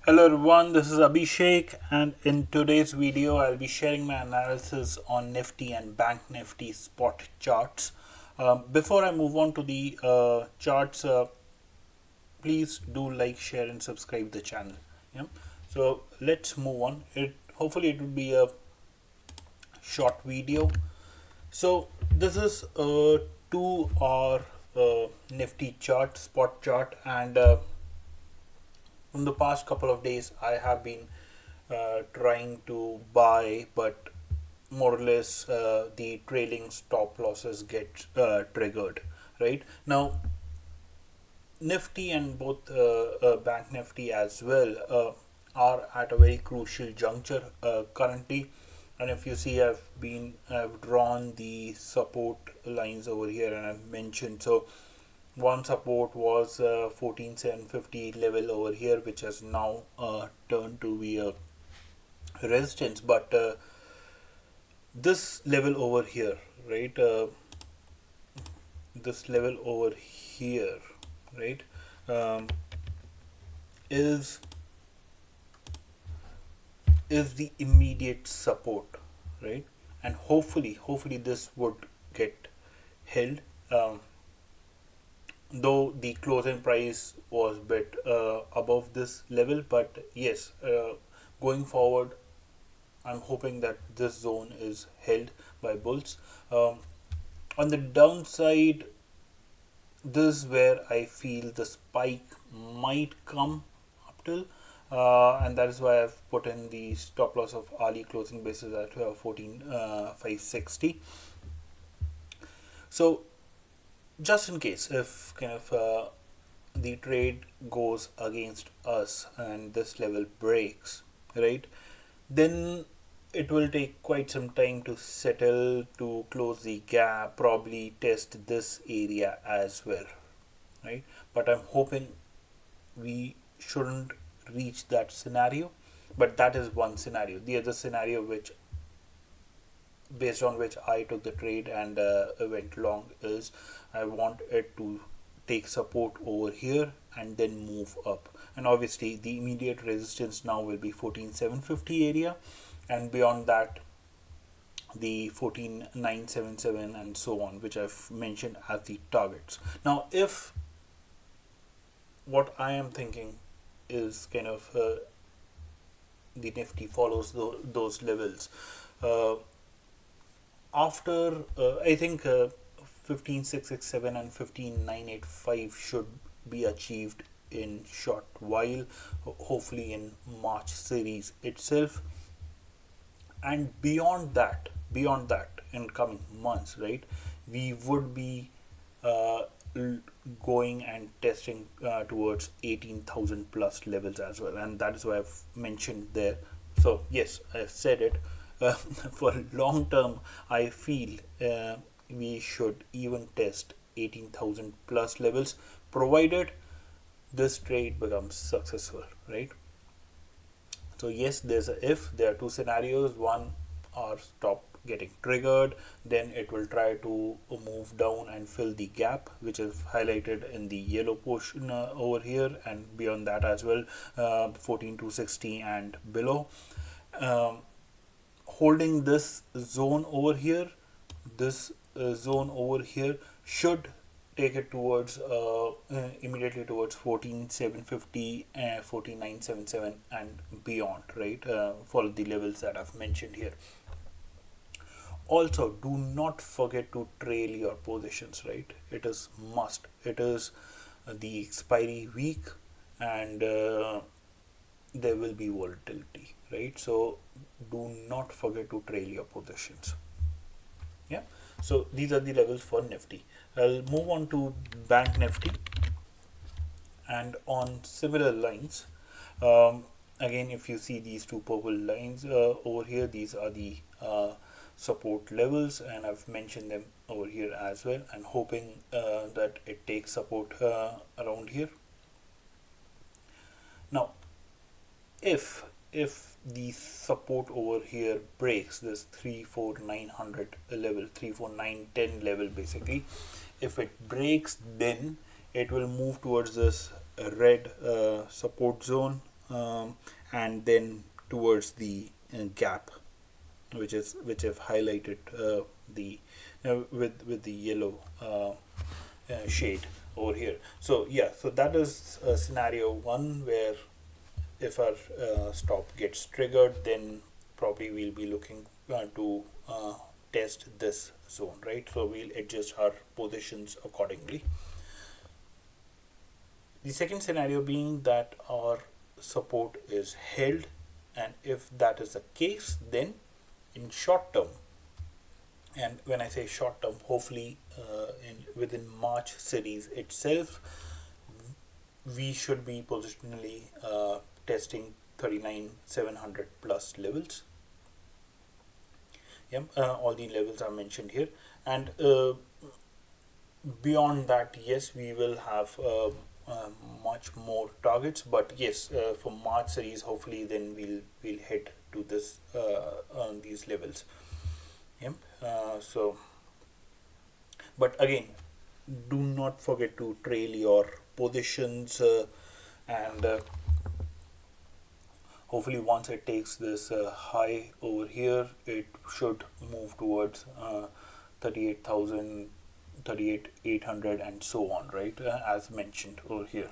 Hello everyone, this is Abhishek, and in today's video I'll be sharing my analysis on Nifty and Bank Nifty spot charts. Before I move on to the charts, please do like, share and subscribe the channel. Yeah. So let's move on. Hopefully it will be a short video. So this is a 2 hour Nifty chart, spot chart, and from the past couple of days I have been trying to buy, but more or less the trailing stop losses get triggered. Right now, Nifty and both Bank Nifty as well are at a very crucial juncture currently. And if you see, I've drawn the support lines over here, and I've mentioned so. One support was 14,750 level over here, which has now turned to be a resistance. But this level over here, right? This level over here, right, um, is the immediate support, right? And hopefully this would get held. Though the closing price was bit above this level, but yes, going forward I'm hoping that this zone is held by bulls. On the downside, this is where I feel the spike might come up till, and that is why I've put in the stop loss of hourly closing basis at 14,560. So just in case if kind of the trade goes against us and this level breaks, right, then it will take quite some time to settle, to close the gap, probably test this area as well, right? But I'm hoping we shouldn't reach that scenario. But that is one scenario. The other scenario, which based on which I took the trade and went long, is I want it to take support over here and then move up. And obviously the immediate resistance now will be 14,750 area, and beyond that the 14,977 and so on, which I've mentioned as the targets. Now if what I am thinking is kind of the Nifty follows those levels, uh, after I think 15,667 and 15,985 should be achieved in short while, hopefully in March series itself. And beyond that in coming months, right, we would be uh, going and testing towards 18,000 plus levels as well, and that is why I've mentioned there. So yes, I've said it. For long term, I feel we should even test 18,000 plus levels, provided this trade becomes successful, right? So yes, there's a if. There are two scenarios. One, our stop getting triggered, then it will try to move down and fill the gap, which is highlighted in the yellow portion over here, and beyond that as well, 14,260 and below. Um, Holding this zone over here, this zone over here should take it towards immediately towards 14,750 and 14,977 and beyond, right, for the levels that I've mentioned here. Also, do not forget to trail your positions, right? It is must. It is the expiry week, and there will be volatility, right? So do not forget to trail your positions. Yeah. So these are the levels for Nifty. I'll move on to Bank Nifty, and on similar lines, um, again, if you see these two purple lines over here, these are the support levels, and I've mentioned them over here as well, and hoping that it takes support around here. Now if the support over here breaks this 34900 level, 34910 level, basically if it breaks, then it will move towards this red support zone, and then towards the gap, which I've highlighted the with the yellow shade over here. So yeah, so that is scenario one, where if our stop gets triggered, then probably we'll be looking to test this zone, right? So we'll adjust our positions accordingly. The second scenario being that our support is held, and if that is the case, then in short term, and when I say short term, hopefully within March series itself, we should be positionally testing 39,700 plus levels. Yeah, all the levels are mentioned here, and beyond that, yes, we will have much more targets. But yes, for March series, hopefully, then we'll head to this on these levels. Yeah. So, but again, do not forget to trail your positions, and hopefully once it takes this high over here, it should move towards 38,000, 38,800 and so on, right, as mentioned over here.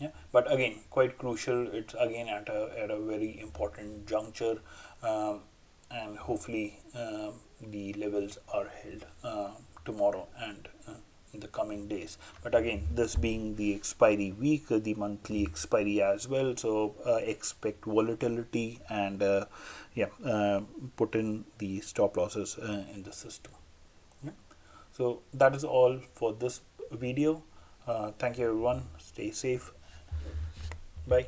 Yeah, but again, quite crucial, it's again at a very important juncture, and hopefully the levels are held tomorrow and in the coming days. But again, this being the expiry week, the monthly expiry as well, so expect volatility, and put in the stop losses in the system. Yeah. So that is all for this video. Thank you everyone, stay safe, bye.